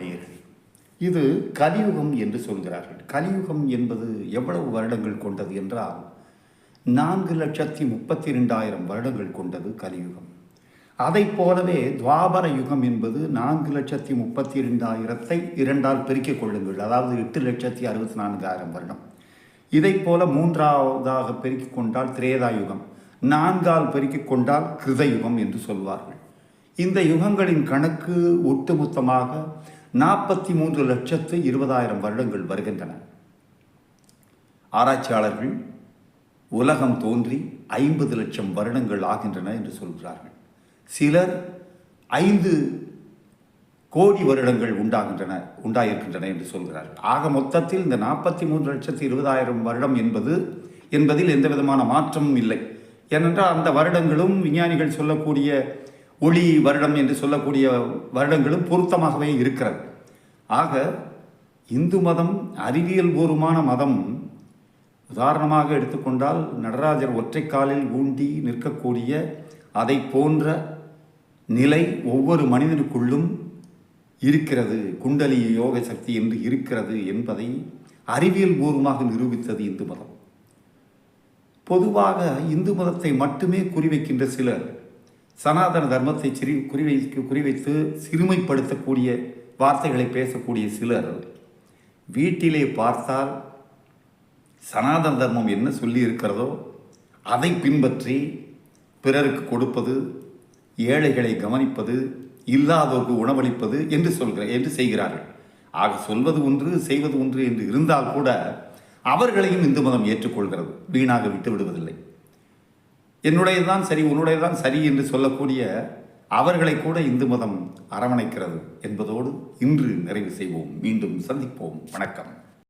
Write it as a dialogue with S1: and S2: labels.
S1: நேயர்களே, இது கலியுகம் என்று சொல்கிறார்கள். கலியுகம் என்பது எவ்வளவு வருடங்கள் கொண்டது என்றால் 4,32,000 வருடங்கள் கொண்டது கலியுகம். அதை போலவே துவாபர யுகம் என்பது 4,32,000 இரண்டால் பெருக்கிக் கொள்ளுங்கள், அதாவது 8,64,000 வருடம். இதை போல மூன்றாவதாக பெருக்கிக் கொண்டால் திரேதா யுகம், 4ஆல் பெருக்கிக் கொண்டால் கிருதயுகம் என்று சொல்வார்கள். இந்த யுகங்களின் கணக்கு ஒட்டுமொத்தமாக 43,20,000 வருடங்கள் வருகின்றன. ஆராய்ச்சியாளர்கள் உலகம் தோன்றி 50 லட்சம் வருடங்கள் ஆகின்றன என்று சொல்கிறார்கள். சிலர் 5 கோடி வருடங்கள் உண்டாயிருக்கின்றன என்று சொல்கிறார்கள். ஆக மொத்தத்தில் இந்த 43,20,000 வருடம் என்பதில் எந்த விதமான மாற்றமும் இல்லை. ஏனென்றால் அந்த வருடங்களும் விஞ்ஞானிகள் சொல்லக்கூடிய ஒளி வருடம் என்று சொல்லக்கூடிய வருடங்களும் பொருத்தமாகவே இருக்கிறது. ஆக இந்து மதம் அறிவியல் பூர்வமான மதம். உதாரணமாக எடுத்துக்கொண்டால் நடராஜர் ஒற்றை காலில் ஊண்டி நிற்கக்கூடிய அதை போன்ற நிலை ஒவ்வொரு மனிதனுக்குள்ளும் இருக்கிறது, குண்டலி யோக சக்தி என்று இருக்கிறது என்பதை அறிவியல் பூர்வமாக நிரூபித்தது இந்து மதம். பொதுவாக இந்து மதத்தை மட்டுமே குறிவைக்கின்ற சிலர் சனாதன தர்மத்தை குறிவைத்து சிறுமைப்படுத்தக்கூடிய வார்த்தைகளை பேசக்கூடிய சிலர் வீட்டிலே பார்த்தால் சனாதன தர்மம் என்ன சொல்லி இருக்கிறதோ அதை பின்பற்றி பிறருக்கு கொடுப்பது, ஏழைகளை கவனிப்பது, இல்லாதோருக்கு உணவளிப்பது என்று செய்கிறார்கள். ஆக சொல்வது ஒன்று செய்வது ஒன்று என்று இருந்தால் கூட அவர்களையும் இந்து மதம் ஏற்றுக்கொள்கிறது, வீணாக விட்டு விடுவதில்லை. என்னுடையதான் சரி, உன்னுடையதான் சரி என்று சொல்லக்கூடிய அவர்களை கூட இந்து மதம் அரவணைக்கிறது என்பதோடு இன்று நிறைவு செய்வோம். மீண்டும் சந்திப்போம். வணக்கம்.